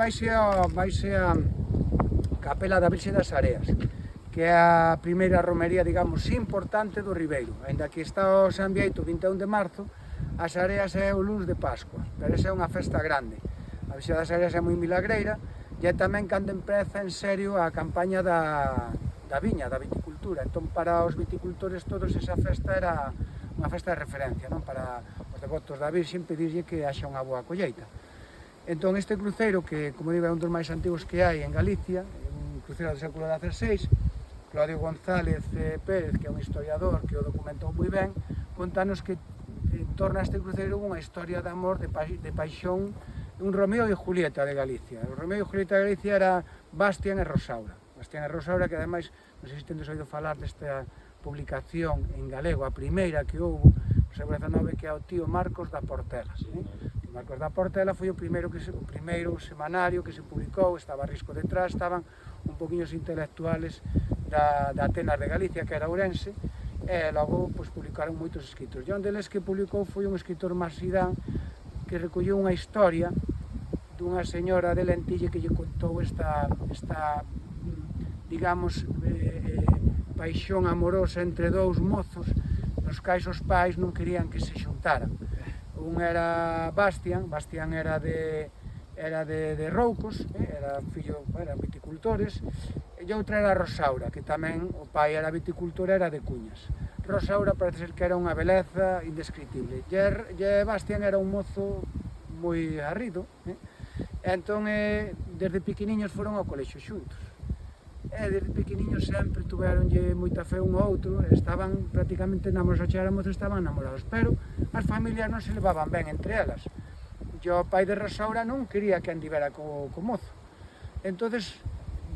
Vaise a Capela da Virxe das Areas, que é a primeira romería, digamos, importante do Ribeiro. Ainda que está o San Bieito 21 de marzo, as Areas é o luns de Pascua, pero esa é unha festa grande. A Virxe das Areas é moi milagreira, e é tamén cando empeza en serio a campaña da viña, da viticultura. Entón, para os viticultores todos esa festa era unha festa de referencia, non? Para os devotos da Virxe pedirlle que haxa unha boa colleita. Entón, este cruceiro, que, como digo, é un dos máis antigos que hai en Galicia, un cruceiro do século XVI, Claudio González Pérez, que é un historiador que o documentou moi ben, contanos que en torno a este cruceiro unha historia de amor, de paixón, un Romeo e Julieta de Galicia. O Romeo e Julieta de Galicia era Bastián e Rosaura. Bastián e Rosaura, que ademais, non sei se tendes oído falar desta publicación en galego, a primeira que houve, no século XIX, que é o tío Marcos da Portela. Marcos da Portela foi o primeiro semanario que se publicou, estaba a risco detrás, estaban un poquinho os intelectuales da Atenas de Galicia, que era Ourense, e logo publicaron moitos escritos. E un deles que publicou foi un escritor marsidán que recolleu unha historia dunha señora de Lentille que lle contou esta digamos, paixón amorosa entre dous mozos nos quais os pais non querían que se xuntaran. Un era Bastián era de Roucos, era fillo, eran viticultores, e outra era Rosaura, que tamén o pai era viticultor, era de Cuñas. Rosaura parece ser que era unha beleza indescritible, e Bastián era un mozo moi arrido, e entón desde pequeniños foron ao colexio xuntos. E desde pequeniños sempre tuveronlle moita fe un ao outro, estaban prácticamente namorados, estaban namorados, pero as familias non se levaban ben entre elas. E o pai de Rosaura non quería que andivera co mozo. Entonces,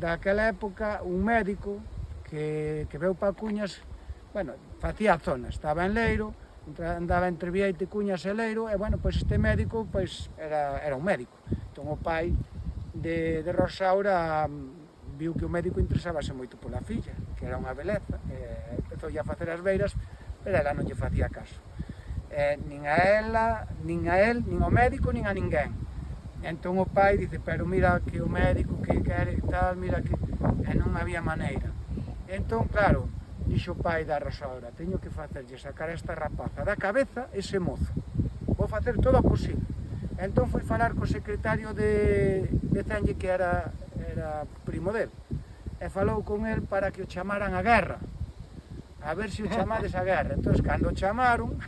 daquela época, un médico que veu pa Cuñas, bueno, facía a zona, estaba en Leiro, andaba entre Vieite, Cuñas e Leiro, e, bueno, pois este médico, pois, era un médico. Entón, o pai de Rosaura viu que o médico interesábase moito pola filla, que era unha beleza, e empezou a facer as beiras, pero ela non lle facía caso. Nin a ela, nin a el, nin ao médico, nin a ninguén. Entón o pai dice, pero mira que o médico que quere tal, mira que... E non había maneira. Entón, claro, dixo o pai da Rosaura, teño que facerlle sacar esta rapaza da cabeza ese mozo. Vou facer todo o posible. Entón foi falar co secretario de Cenlle, que era primo del, e falou con el para que o chamaran a guerra, a ver se o chamades a guerra. Entón, cando o chamaron,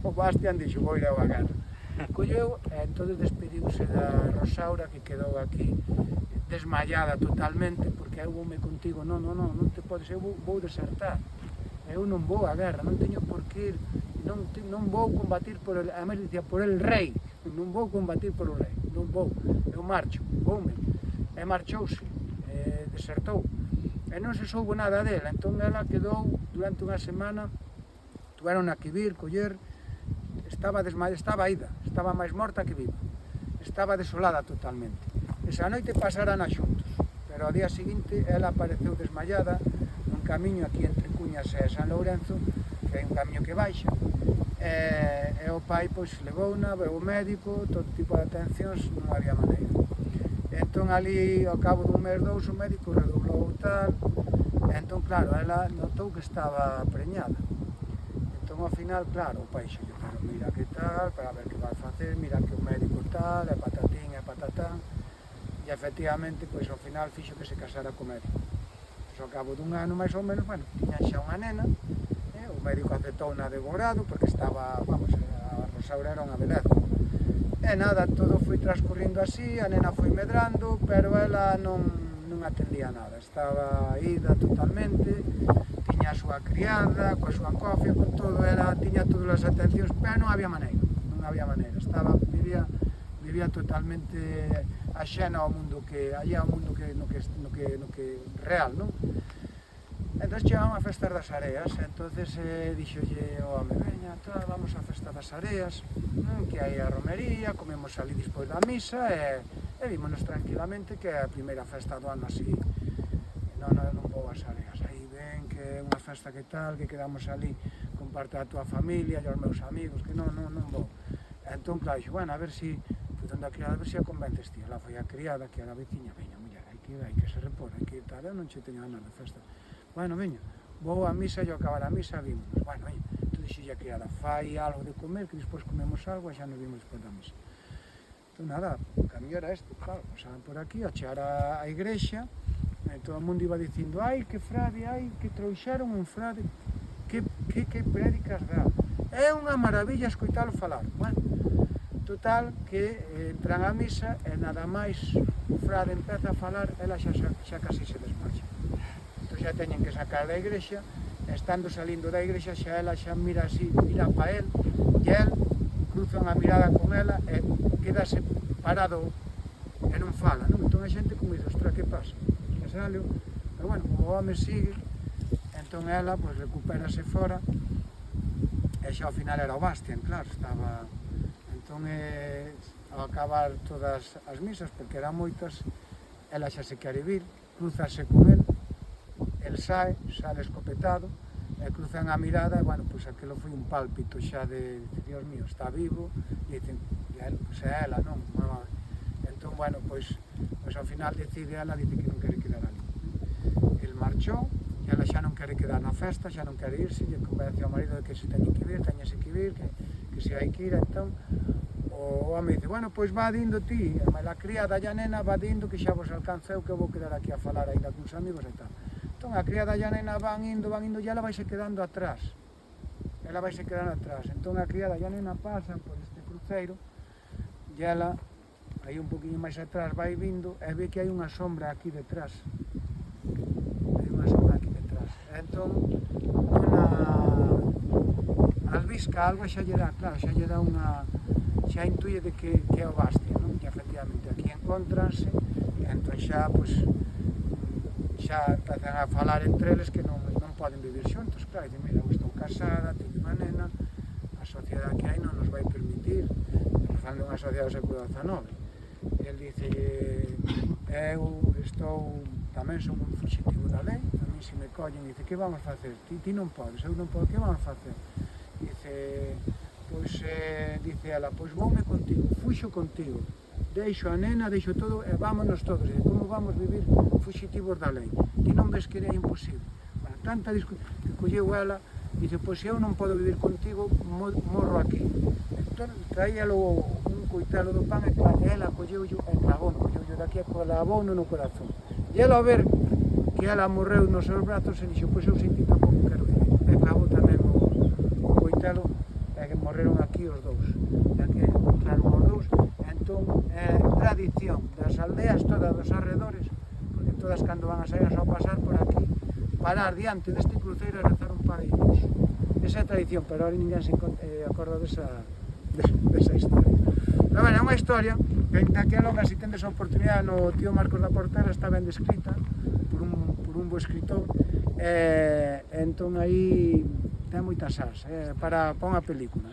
o Bastián dixo, vou ir eu a guerra. Colleu, e entón despediuse da Rosaura, que quedou aquí desmayada totalmente, porque eu voume contigo, non te podes, eu vou desertar, eu non vou a guerra, non teño por que ir, non vou combatir por el, a mí dicía, por el rei, non vou combatir por o rei, non vou, eu marcho, voume. E marchouse, desertou, e non se soubo nada dela. Entón ela quedou durante unha semana, tuveron a que vir, coller, estaba ida, estaba máis morta que viva, estaba desolada totalmente. Esa noite pasaran a xuntos, pero ao día seguinte ela apareceu desmayada nun camiño aquí entre Cuñas e San Lourenzo, que hai un camiño que baixa, e o pai pois levouna, veu o médico, todo tipo de atencións, non había maneira. Entón, ali, ao cabo dun mes, dous, o médico redoblou tal, e entón, claro, ela notou que estaba preñada. Entón, ao final, claro, o pai xo, pero mira que tal, para ver que vai facer, mira que o médico tal, e patatín, e patatán, e efectivamente, pois, ao final, fixo que se casara co médico. Pois, ao cabo dun ano, máis ou menos, bueno, tiñan xa unha nena, o médico aceptou na de grado, porque estaba, vamos, a Rosaura era unha beleza. E nada, todo foi transcurrindo así, a nena foi medrando, pero ela non atendía nada, estaba ida totalmente, tiña a súa criada, coa súa cofia, con todo, tiña todas as atencións, pero non había maneira, vivía totalmente axena ao mundo allá ao mundo no que real, non? Entón chegaban a festas das Areas, entonces dixolle o home, veña, vamos a festa das Areas, que hai a romería, comemos ali despois da misa e vímonos tranquilamente, que é a primeira festa do ano así. Non vou ás Areas, aí ven que é unha festa que tal, que quedamos ali con parte da tua familia e os meus amigos, que non vou. Entón, claro, dixo, bueno, a ver si, foi onde a criada, a ver se a convences ti. Ela foi a criada, que era a veciña, veña, muller, hai que se repor, hai que tal, eu non che teño ganas de festa. Bueno, veña, vou a misa e ao acabar a misa vimos. Bueno, veña, entón dixille a criada, fai algo de comer, que despois comemos algo e xa nos vimos despois da misa. Entón nada, o camiño era este, claro, pasaban por aquí, ao chegar a igrexa, e todo o mundo iba dicindo, ai, que frade, ai, que trouxeron un frade, que prédicas dá. É unha maravilla escoitalo falar. Bueno, total, que entran á misa e nada máis o frade empeza a falar, ela xa casi se desmarcha. Entón xa teñen que sacar da igrexa, estando salindo da igrexa xa ela xa mira así, mira pa él, e él cruza unha mirada con ela e quedase parado e non fala, non? Entón a xente como dice, ostra, que pasa? Que saleu, pero bueno, como o home sigue, entón ela, pois, recupérase fora, e xa ao final era o Bastian, claro, estaba... Entón, ao acabar todas as misas, porque eran moitas, ela xa se quere vir, cruzase con el sale escopetado, e cruzan a mirada, e, bueno, pois aquilo foi un pálpito xa de, Dios mío, está vivo, e dicen, pois é ela, non? Entón, bueno, pois ao final decide ela, dice que non quere quedar ali. El marchou, e ela xa non quere quedar na festa, xa non quere irse, e convence ao marido de que se teñen que vir, que se hai que ir, entón, o home dice, bueno, pois va dindo ti, a criada e a nena va dindo que xa vos alcanceu, que eu vou quedar aquí a falar ainda cuns amigos e tal. Entón, a criada e a nena van indo, e ela vaise quedando atrás. Entón, a criada e a nena pasan por este cruceiro, e ela, aí un poquinho máis atrás, vai vindo, e ve que hai unha sombra aquí detrás. Entón, albisca algo e xa lle dá, claro, xa lle dá unha... xa intuye de que é o Bastian, non? E efectivamente aquí encontranse, e entón xa, pois, xa empezan a falar entre eles que non poden vivir xuntos, claro, e dicen, mira, eu estou casada, teño unha nena, a sociedade que hai non nos vai permitir, estamos falando dunha sociedade do século XIX, e el dice, eu estou, tamén son un fuxitivo da lei, a mí se me collen, dice, que vamos facer? Ti non podes, eu non podo, que vamos facer? Dice, pois, dice ela, pois voume contigo, fuxo contigo, deixo a nena, deixo todo e vámonos todos. E como vamos vivir fuxitivos da lei? Ti non ves que é imposible? Bueno, tanta discusión que colleu ela, dice, pois se eu non podo vivir contigo, morro aquí. Entón, traíalo un coitelo do pan e ela colleu-yo e clavou-yo daqui e clavou-no no corazón. E ela a ver que ela morreu nos seus brazos e dixo, pois eu senti tampouco quero vivir. E clavou tamén o coitelo e que morreron aquí os dous. E aquí encontraron os dous. Entón, é tradición das aldeas todas dos arredores, porque todas cando van a sair a pasar por aquí, parar diante deste cruceiro e rezar un Padre Noso. Esa é a tradición, pero ahora ninguén se acorda desa historia. Pero, bueno, é unha historia que daquela logo, se tendes a oportunidade, no Tío Marcos da Portela está ben descrita por un bo escritor, entón aí ten moitas as para unha película.